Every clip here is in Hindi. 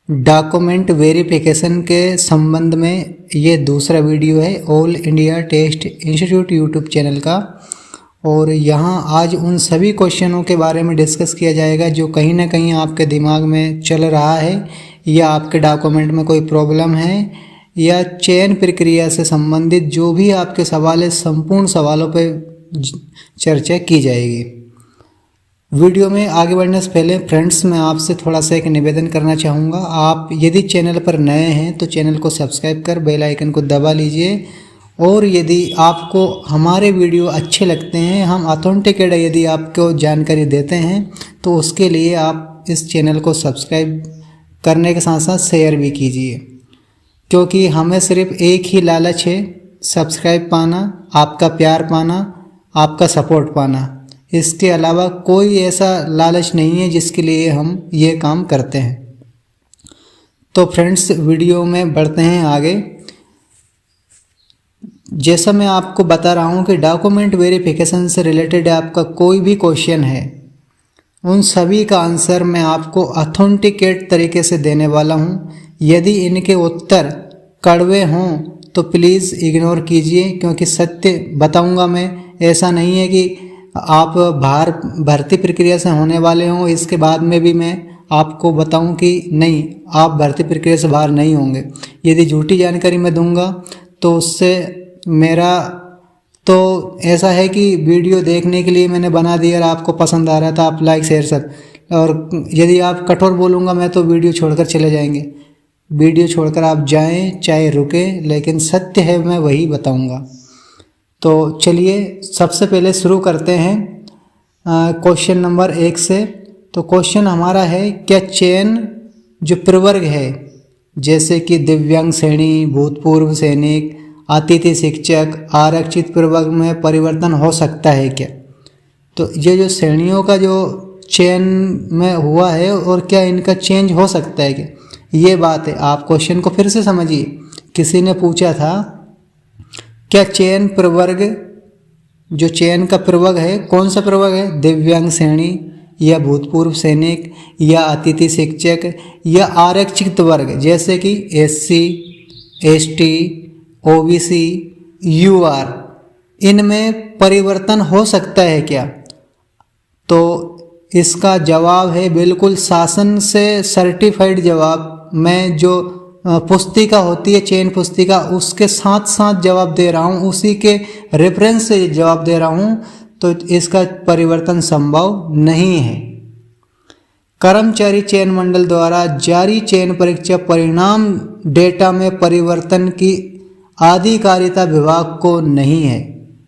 डॉक्यूमेंट वेरिफिकेशन के संबंध में ये दूसरा वीडियो है all India test institute YouTube channel का। और यहाँ आज उन सभी क्वेश्चनों के बारे में डिस्कस किया जाएगा जो कहीं ना कहीं आपके दिमाग में चल रहा है या आपके डॉक्यूमेंट में कोई प्रॉब्लम है या चयन प्रक्रिया से संबंधित जो भी आपके सवाल है, संपूर्ण सवालों पर चर्चा की जाएगी। वीडियो में आगे बढ़ने से पहले फ्रेंड्स मैं आपसे थोड़ा सा एक निवेदन करना चाहूँगा। आप यदि चैनल पर नए हैं तो चैनल को सब्सक्राइब कर बेल आइकन को दबा लीजिए। और यदि आपको हमारे वीडियो अच्छे लगते हैं, हम ऑथेंटिकेट यदि आपको जानकारी देते हैं तो उसके लिए आप इस चैनल को सब्सक्राइब करने के साथ साथ शेयर भी कीजिए, क्योंकि हमें सिर्फ एक ही लालच है, सब्सक्राइब पाना, आपका प्यार पाना, आपका सपोर्ट पाना। इसके अलावा कोई ऐसा लालच नहीं है जिसके लिए हम ये काम करते हैं। तो फ्रेंड्स वीडियो में बढ़ते हैं आगे। जैसा मैं आपको बता रहा हूँ कि डॉक्यूमेंट वेरिफिकेशन से रिलेटेड आपका कोई भी क्वेश्चन है, उन सभी का आंसर मैं आपको ऑथेंटिकेट तरीके से देने वाला हूँ। यदि इनके उत्तर कड़वे हों तो प्लीज़ इग्नोर कीजिए, क्योंकि सत्य बताऊँगा मैं। ऐसा नहीं है कि आप बाहर भर्ती प्रक्रिया से होने वाले हों, इसके बाद में भी मैं आपको बताऊं कि नहीं, आप भर्ती प्रक्रिया से बाहर नहीं होंगे। यदि झूठी जानकारी मैं दूंगा तो उससे मेरा तो ऐसा है कि वीडियो देखने के लिए मैंने बना दिया और आपको पसंद आ रहा था, आप लाइक शेयर सब। और यदि आप कठोर बोलूँगा मैं तो वीडियो छोड़कर चले जाएंगे। वीडियो छोड़कर आप जाएँ चाहे रुकें, लेकिन सत्य है मैं वही बताऊँगा। तो चलिए सबसे पहले शुरू करते हैं क्वेश्चन नंबर 1 से। तो क्वेश्चन हमारा है, क्या चयन जो प्रवर्ग है जैसे कि दिव्यांग श्रेणी, भूतपूर्व सैनिक, अतिथि शिक्षक, आरक्षित प्रवर्ग में परिवर्तन हो सकता है क्या? तो ये जो श्रेणियों का जो चयन में हुआ है और क्या इनका चेंज हो सकता है क्या, ये बात है। आप क्वेश्चन को फिर से समझिए। किसी ने पूछा था क्या चयन प्रवर्ग, जो चयन का प्रवर्ग है कौन सा प्रवर्ग है, दिव्यांग श्रेणी या भूतपूर्व सैनिक या अतिथि शिक्षक या आरक्षित वर्ग जैसे कि SC, ST, OBC, UR, इनमें परिवर्तन हो सकता है क्या? तो इसका जवाब है बिल्कुल शासन से सर्टिफाइड जवाब। मैं जो पुस्तिका होती है चयन पुस्तिका, उसके साथ साथ जवाब दे रहा हूँ, उसी के रेफरेंस से जवाब दे रहा हूँ। तो इसका परिवर्तन संभव नहीं है। कर्मचारी चयन मंडल द्वारा जारी चयन परीक्षा परिणाम डेटा में परिवर्तन की आधिकारिता विभाग को नहीं है।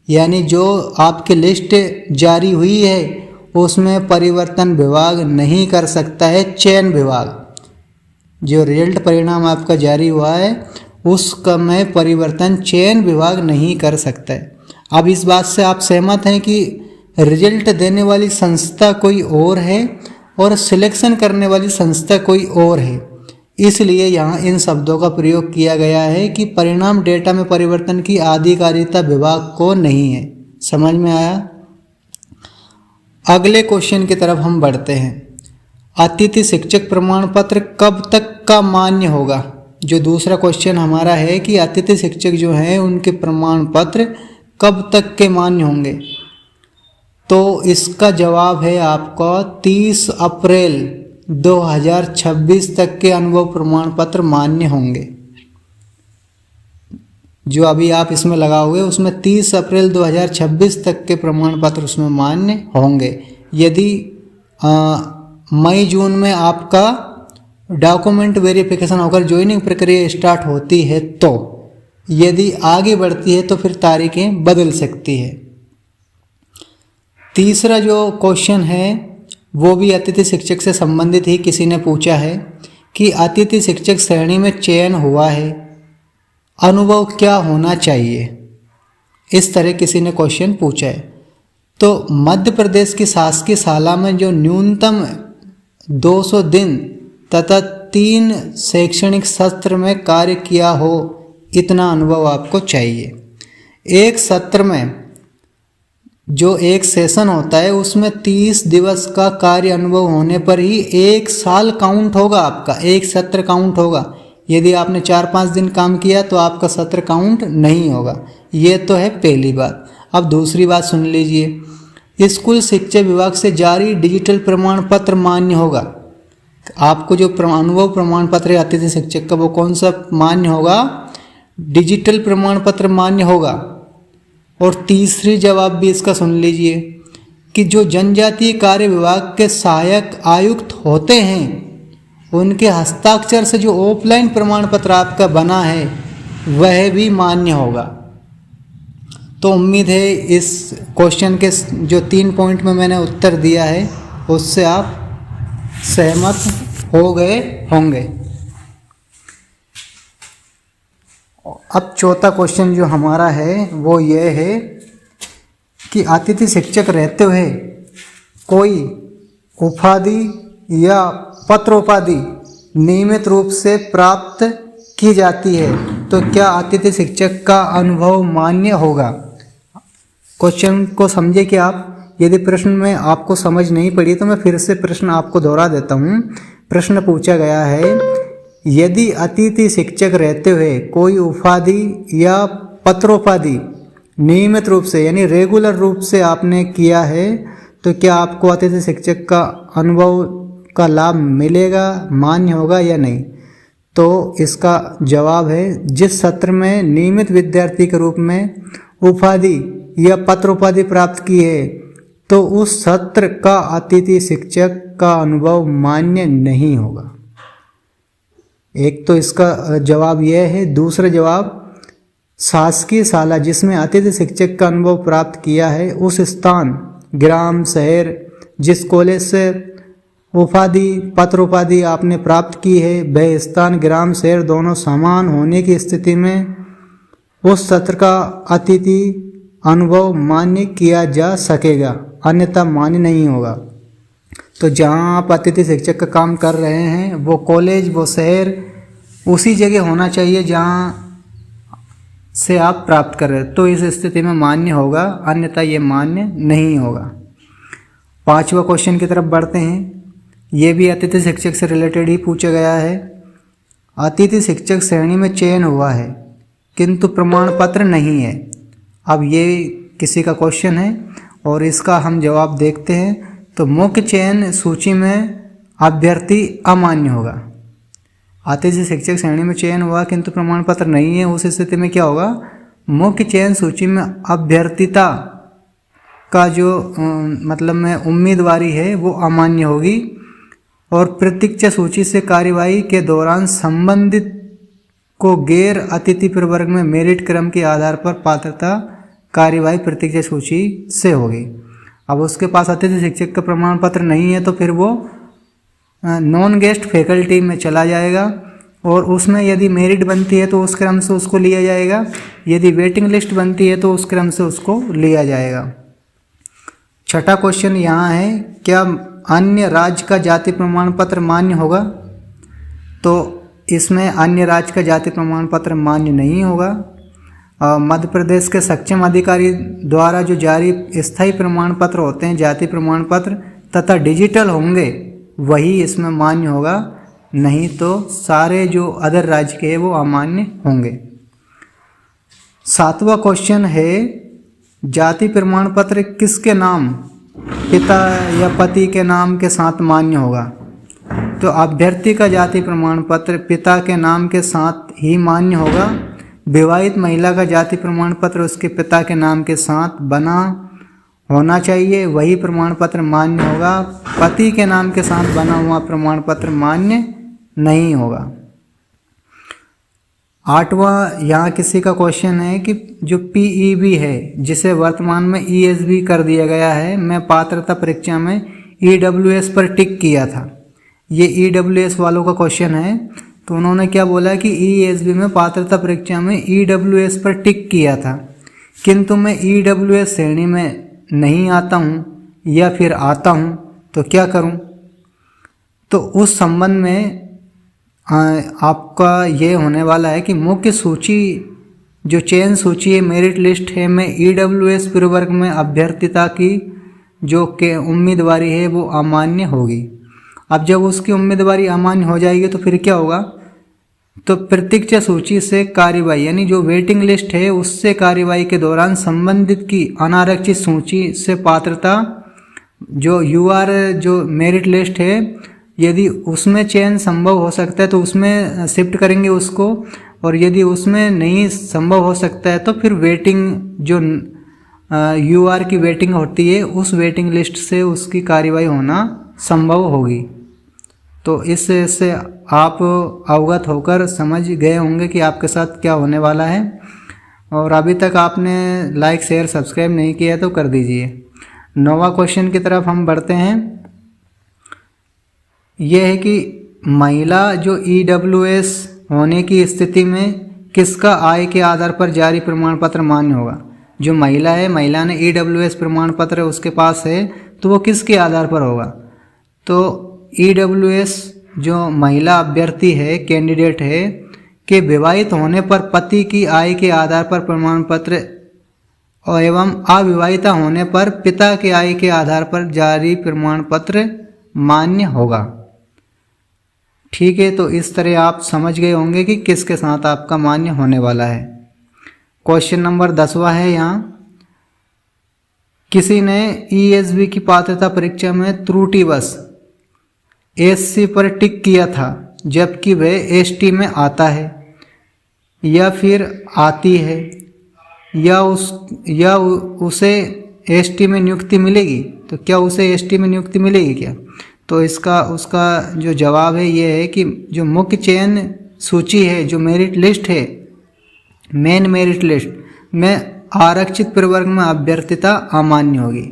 यानी जो आपकी लिस्ट जारी हुई है उसमें परिवर्तन विभाग नहीं कर सकता है, चयन विभाग। जो रिजल्ट परिणाम आपका जारी हुआ है उसका में परिवर्तन चयन विभाग नहीं कर सकता है। अब इस बात से आप सहमत हैं कि रिजल्ट देने वाली संस्था कोई और है और सिलेक्शन करने वाली संस्था कोई और है, इसलिए यहाँ इन शब्दों का प्रयोग किया गया है कि परिणाम डेटा में परिवर्तन की आधिकारिता विभाग को नहीं है। समझ में आया? अगले क्वेश्चन की तरफ हम बढ़ते हैं। अतिथि शिक्षक प्रमाण पत्र कब तक का मान्य होगा? जो दूसरा क्वेश्चन हमारा है कि अतिथि शिक्षक जो हैं उनके प्रमाण पत्र कब तक के मान्य होंगे? तो इसका जवाब है आपका 30 अप्रैल 2026 तक के अनुभव प्रमाण पत्र मान्य होंगे। जो अभी आप इसमें लगाओगे उसमें 30 अप्रैल 2026 तक के प्रमाण पत्र उसमें मान्य होंगे। यदि मई जून में आपका डॉक्यूमेंट वेरिफिकेशन होकर ज्वाइनिंग प्रक्रिया स्टार्ट होती है, तो यदि आगे बढ़ती है तो फिर तारीखें बदल सकती है। तीसरा जो क्वेश्चन है वो भी अतिथि शिक्षक से संबंधित ही किसी ने पूछा है कि अतिथि शिक्षक श्रेणी में चयन हुआ है, अनुभव क्या होना चाहिए? इस तरह किसी ने क्वेश्चन पूछा है। तो मध्य प्रदेश की शासकीय शाला में जो न्यूनतम 200 दिन तथा 3 शैक्षणिक सत्र में कार्य किया हो, इतना अनुभव आपको चाहिए। एक सत्र में जो एक सेशन होता है उसमें 30 दिवस का कार्य अनुभव होने पर ही एक साल काउंट होगा, आपका एक सत्र काउंट होगा। यदि आपने 4-5 दिन काम किया तो आपका सत्र काउंट नहीं होगा। ये तो है पहली बात। अब दूसरी बात सुन लीजिए, स्कूल शिक्षा विभाग से जारी डिजिटल प्रमाण पत्र मान्य होगा। आपको जो अनुभव प्रमाण पत्र आते थे शिक्षक का, वो कौन सा मान्य होगा? डिजिटल प्रमाण पत्र मान्य होगा। और तीसरी जवाब भी इसका सुन लीजिए कि जो जनजातीय कार्य विभाग के सहायक आयुक्त होते हैं उनके हस्ताक्षर से जो ऑफलाइन प्रमाण पत्र आपका बना है वह भी मान्य होगा। तो उम्मीद है इस क्वेश्चन के जो 3 पॉइंट में मैंने उत्तर दिया है उससे आप सहमत हो गए होंगे। अब चौथा क्वेश्चन जो हमारा है वो ये है कि अतिथि शिक्षक रहते हुए कोई उपाधि या पत्रोपाधि नियमित रूप से प्राप्त की जाती है तो क्या अतिथि शिक्षक का अनुभव मान्य होगा? क्वेश्चन को समझे कि आप, यदि प्रश्न में आपको समझ नहीं पड़ी तो मैं फिर से प्रश्न आपको दोहरा देता हूँ। प्रश्न पूछा गया है, यदि अतिथि शिक्षक रहते हुए कोई उपाधि या पत्रोपाधि नियमित रूप से यानी रेगुलर रूप से आपने किया है तो क्या आपको अतिथि शिक्षक का अनुभव का लाभ मिलेगा, मान्य होगा या नहीं? तो इसका जवाब है, जिस सत्र में नियमित विद्यार्थी के रूप में उपाधि या पत्रोपाधि प्राप्त की है तो उस सत्र का अतिथि शिक्षक का अनुभव मान्य नहीं होगा। एक तो इसका जवाब यह है। दूसरा जवाब, शासकीय शाला जिसमें अतिथि शिक्षक का अनुभव प्राप्त किया है उस स्थान, ग्राम, शहर जिस कॉलेज से उपाधि पत्रोपाधि आपने प्राप्त की है वह स्थान, ग्राम, शहर दोनों समान होने की स्थिति में उस सत्र का अतिथि अनुभव मान्य किया जा सकेगा, अन्यथा मान्य नहीं होगा। तो जहाँ आप अतिथि शिक्षक का काम कर रहे हैं वो कॉलेज, वो शहर उसी जगह होना चाहिए जहाँ से आप प्राप्त कर रहे हैं, तो इस स्थिति में मान्य होगा, अन्यथा ये मान्य नहीं होगा। पांचवा क्वेश्चन की तरफ बढ़ते हैं। ये भी अतिथि शिक्षक से रिलेटेड ही पूछा गया है। अतिथि शिक्षक श्रेणी में चयन हुआ है किंतु प्रमाण पत्र नहीं है। अब ये किसी का क्वेश्चन है और इसका हम जवाब देखते हैं। तो मुख्य चयन सूची में अभ्यर्थी अमान्य होगा। अतिथि शिक्षक श्रेणी में चयन हुआ किंतु प्रमाण पत्र नहीं है, उस स्थिति में क्या होगा? मुख्य चयन सूची में अभ्यर्थिता का जो मतलब में उम्मीदवारी है वो अमान्य होगी और प्रतीक्षा सूची से कार्यवाही के दौरान संबंधित को गैर अतिथि प्रवर्ग में मेरिट क्रम के आधार पर पात्रता कार्यवाही प्रतीक्षा सूची से होगी। अब उसके पास अतिथि शिक्षक का प्रमाण पत्र नहीं है तो फिर वो नॉन गेस्ट फैकल्टी में चला जाएगा और उसमें यदि मेरिट बनती है तो उस क्रम से उसको लिया जाएगा, यदि वेटिंग लिस्ट बनती है तो उस क्रम से उसको लिया जाएगा। छठा क्वेश्चन यहाँ है, क्या अन्य राज्य का जाति प्रमाण पत्र मान्य होगा? तो इसमें अन्य राज्य का जाति प्रमाण पत्र मान्य नहीं होगा। मध्य प्रदेश के सक्षम अधिकारी द्वारा जो जारी स्थायी प्रमाण पत्र होते हैं, जाति प्रमाण पत्र तथा डिजिटल होंगे वही इसमें मान्य होगा, नहीं तो सारे जो अदर राज्य के हैं वो अमान्य होंगे। सातवां क्वेश्चन है, जाति प्रमाण पत्र किसके नाम, पिता या पति के नाम के साथ मान्य होगा? तो अभ्यर्थी का जाति प्रमाण पत्र पिता के नाम के साथ ही मान्य होगा। विवाहित महिला का जाति प्रमाण पत्र उसके पिता के नाम के साथ बना होना चाहिए, वही प्रमाण पत्र मान्य होगा। पति के नाम के साथ बना हुआ प्रमाण पत्र मान्य नहीं होगा। आठवां यहाँ किसी का क्वेश्चन है कि जो पीईबी है जिसे वर्तमान में ईएसबी कर दिया गया है, मैं पात्रता परीक्षा में ईडब्ल्यूएस पर टिक किया था। ये ईडब्ल्यूएस वालों का क्वेश्चन है। तो उन्होंने क्या बोला कि ईएसबी में पात्रता परीक्षा में ईडब्ल्यूएस पर टिक किया था किंतु मैं ईडब्ल्यूएस श्रेणी में नहीं आता हूँ या फिर आता हूँ तो क्या करूँ? तो उस संबंध में आपका ये होने वाला है कि मुख्य सूची जो चयन सूची है, मेरिट लिस्ट है में EWS प्रवर्ग में अभ्यर्थिता की जो के उम्मीदवारी है वो अमान्य होगी। अब जब उसकी उम्मीदवारी अमान्य हो जाएगी तो फिर क्या होगा, तो प्रतीक्षा सूची से कार्यवाही यानी जो वेटिंग लिस्ट है उससे कार्यवाही के दौरान संबंधित की अनारक्षित सूची से पात्रता जो UR जो मेरिट लिस्ट है यदि उसमें चयन संभव हो सकता है तो उसमें शिफ्ट करेंगे उसको, और यदि उसमें नहीं संभव हो सकता है तो फिर वेटिंग जो UR की वेटिंग होती है उस वेटिंग लिस्ट से उसकी कार्यवाही होना संभव होगी। तो इससे आप अवगत होकर समझ गए होंगे कि आपके साथ क्या होने वाला है। और अभी तक आपने लाइक शेयर सब्सक्राइब नहीं किया तो कर दीजिए। 9वां क्वेश्चन की तरफ हम बढ़ते हैं। यह है कि महिला जो EWS होने की स्थिति में किसका आय के आधार पर जारी प्रमाण पत्र मान्य होगा। जो महिला है, महिला ने EWS प्रमाण पत्र उसके पास है तो वो किसके आधार पर होगा, तो EWS जो महिला अभ्यर्थी है, कैंडिडेट है के विवाहित होने पर पति की आय के आधार पर प्रमाण पत्र एवं अविवाहिता होने पर पिता के आय के आधार पर जारी प्रमाण पत्र मान्य होगा। ठीक है, तो इस तरह आप समझ गए होंगे कि किसके साथ आपका मान्य होने वाला है। क्वेश्चन नंबर 10वां है यहाँ, किसी ने ESB की पात्रता परीक्षा में त्रुटिवश SC पर टिक किया था जबकि वह ST में आता है या फिर आती है या उसे ST में नियुक्ति मिलेगी, तो क्या उसे ST में नियुक्ति मिलेगी क्या, तो उसका जो जवाब है ये है कि जो मुख्य चयन सूची है, जो मेरिट लिस्ट है, मेन मेरिट लिस्ट में आरक्षित प्रवर्ग में अभ्यर्थिता अमान्य होगी।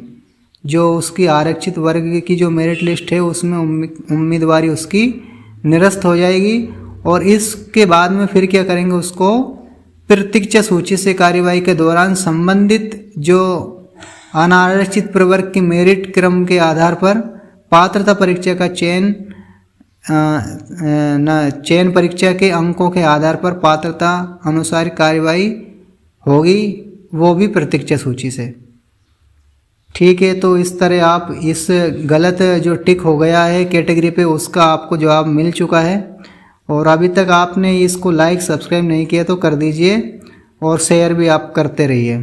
जो उसकी आरक्षित वर्ग की जो मेरिट लिस्ट है उसमें उम्मीदवारी उसकी निरस्त हो जाएगी, और इसके बाद में फिर क्या करेंगे, उसको प्रतीक्षा सूची से कार्यवाही के दौरान संबंधित जो अनारक्षित प्रवर्ग की मेरिट क्रम के आधार पर पात्रता परीक्षा का चयन परीक्षा के अंकों के आधार पर पात्रता अनुसार कार्यवाही होगी, वो भी प्रतीक्षा सूची से। ठीक है, तो इस तरह आप इस गलत जो टिक हो गया है कैटेगरी पे उसका आपको जवाब मिल चुका है। और अभी तक आपने इसको लाइक सब्सक्राइब नहीं किया तो कर दीजिए और शेयर भी आप करते रहिए।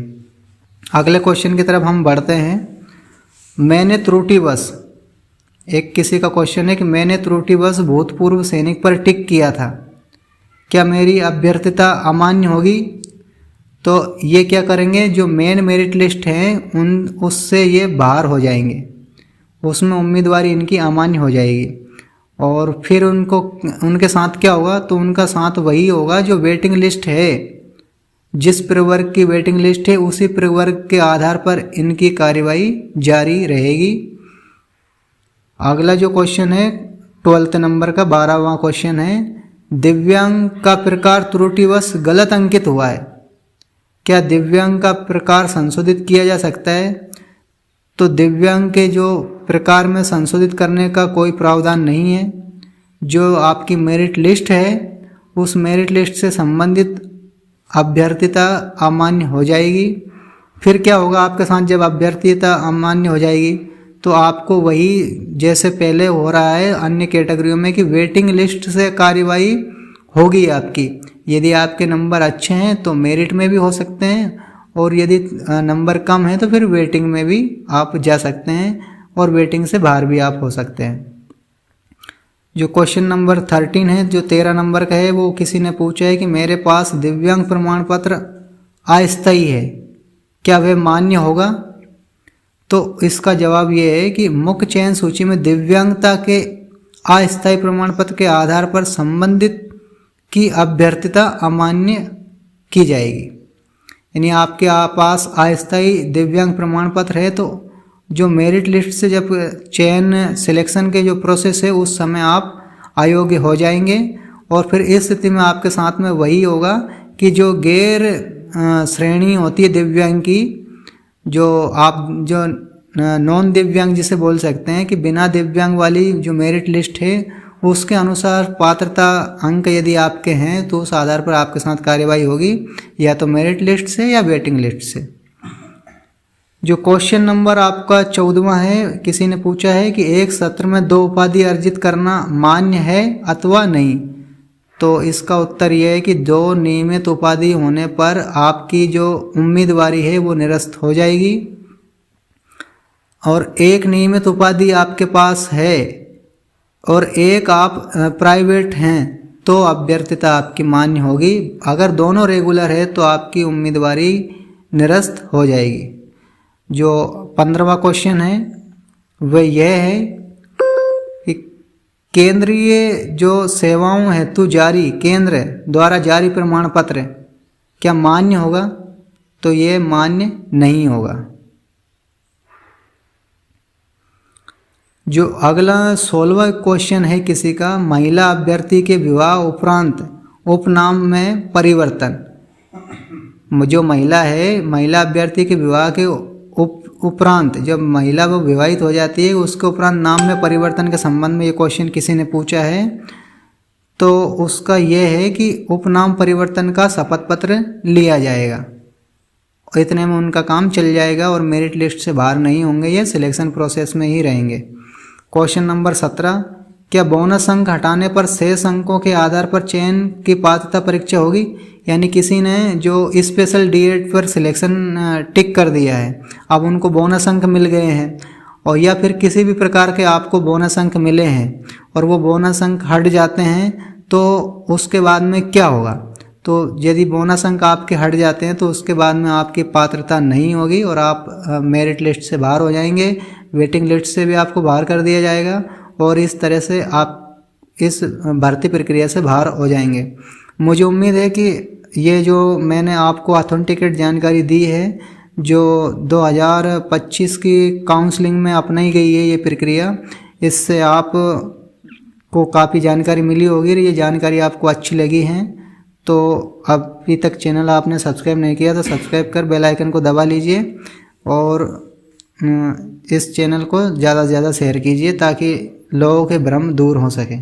अगले क्वेश्चन की तरफ हम बढ़ते हैं। मैंने त्रुटिवश, एक किसी का क्वेश्चन है कि मैंने त्रुटिवश भूतपूर्व सैनिक पर टिक किया था, क्या मेरी अभ्यर्थिता अमान्य होगी। तो ये क्या करेंगे, जो मेन मेरिट लिस्ट है उससे ये बाहर हो जाएंगे, उसमें उम्मीदवारी इनकी अमान्य हो जाएगी। और फिर उनके साथ क्या होगा, तो उनका साथ वही होगा जो वेटिंग लिस्ट है, जिस प्रवर्ग की वेटिंग लिस्ट है उसी प्रवर्ग के आधार पर इनकी कार्यवाही जारी रहेगी। अगला जो क्वेश्चन है 12th नंबर का 12वां क्वेश्चन है, दिव्यांग का प्रकार त्रुटिवश गलत अंकित हुआ है, क्या दिव्यांग का प्रकार संशोधित किया जा सकता है। तो दिव्यांग के जो प्रकार में संशोधित करने का कोई प्रावधान नहीं है। जो आपकी मेरिट लिस्ट है उस मेरिट लिस्ट से संबंधित अभ्यर्थिता अमान्य हो जाएगी। फिर क्या होगा आपके साथ, जब अभ्यर्थिता अमान्य हो जाएगी तो आपको वही जैसे पहले हो रहा है अन्य कैटेगरियों में कि वेटिंग लिस्ट से कार्यवाही होगी आपकी। यदि आपके नंबर अच्छे हैं तो मेरिट में भी हो सकते हैं, और यदि नंबर कम है तो फिर वेटिंग में भी आप जा सकते हैं, और वेटिंग से बाहर भी आप हो सकते हैं। जो क्वेश्चन नंबर 13 है, जो 13 नंबर का है, वो किसी ने पूछा है कि मेरे पास दिव्यांग प्रमाण पत्र अस्थायी है, क्या वह मान्य होगा। तो इसका जवाब ये है कि मुख्य चयन सूची में दिव्यांगता के अस्थायी प्रमाण पत्र के आधार पर संबंधित की अभ्यर्थिता अमान्य की जाएगी। यानी आपके पास अस्थायी दिव्यांग प्रमाण पत्र है तो जो मेरिट लिस्ट से जब चयन सिलेक्शन के जो प्रोसेस है उस समय आप अयोग्य हो जाएंगे, और फिर इस स्थिति में आपके साथ में वही होगा कि जो गैर श्रेणी होती है दिव्यांग की, जो आप जो नॉन दिव्यांग जिसे बोल सकते हैं कि बिना दिव्यांग वाली जो मेरिट लिस्ट है उसके अनुसार पात्रता अंक यदि आपके हैं तो उस आधार पर आपके साथ कार्यवाही होगी, या तो मेरिट लिस्ट से या वेटिंग लिस्ट से। जो क्वेश्चन नंबर आपका 14वां है, किसी ने पूछा है कि एक सत्र में 2 उपाधि अर्जित करना मान्य है अथवा नहीं। तो इसका उत्तर यह है कि 2 नियमित उपाधि होने पर आपकी जो उम्मीदवारी है वो निरस्त हो जाएगी, और एक नियमित उपाधि आपके पास है और एक आप प्राइवेट हैं तो अभ्यर्थिता आपकी मान्य होगी। अगर दोनों रेगुलर है तो आपकी उम्मीदवारी निरस्त हो जाएगी। जो 15वां क्वेश्चन है वह यह है कि केंद्रीय जो सेवाओं हेतु जारी केंद्र द्वारा जारी प्रमाण पत्र क्या मान्य होगा? तो ये मान्य नहीं होगा। जो अगला 16वां क्वेश्चन है किसी का, महिला अभ्यर्थी के विवाह उपरांत उपनाम में परिवर्तन। जो महिला है, महिला अभ्यर्थी के विवाह के उपरांत जब महिला वो विवाहित हो जाती है उसके उपरांत नाम में परिवर्तन के संबंध में ये क्वेश्चन किसी ने पूछा है। तो उसका यह है कि उपनाम परिवर्तन का शपथ पत्र लिया जाएगा, इतने में उनका काम चल जाएगा और मेरिट लिस्ट से बाहर नहीं होंगे, ये सिलेक्शन प्रोसेस में ही रहेंगे। क्वेश्चन नंबर 17, क्या बोनस अंक हटाने पर शेष अंकों के आधार पर चयन की पात्रता परीक्षा होगी? यानी किसी ने जो स्पेशल डीएड पर सिलेक्शन टिक कर दिया है, अब उनको बोनस अंक मिल गए हैं, और या फिर किसी भी प्रकार के आपको बोनस अंक मिले हैं और वो बोनस अंक हट जाते हैं तो उसके बाद में क्या होगा? तो यदि बोनस अंक आपके हट जाते हैं तो उसके बाद में आपकी पात्रता नहीं होगी और आप मेरिट लिस्ट से बाहर हो जाएंगे, वेटिंग लिस्ट से भी आपको बाहर कर दिया जाएगा, और इस तरह से आप इस भर्ती प्रक्रिया से बाहर हो जाएंगे। मुझे उम्मीद है कि ये जो मैंने आपको ऑथेंटिकेट जानकारी दी है, जो 2025 की काउंसलिंग में अपनाई गई है ये प्रक्रिया, इससे आप को काफ़ी जानकारी मिली होगी और ये जानकारी आपको अच्छी लगी है। तो अभी तक चैनल आपने सब्सक्राइब नहीं किया तो सब्सक्राइब कर बेल आइकन को दबा लीजिए और इस चैनल को ज़्यादा से ज़्यादा शेयर कीजिए ताकि लोगों के भ्रम दूर हो सके।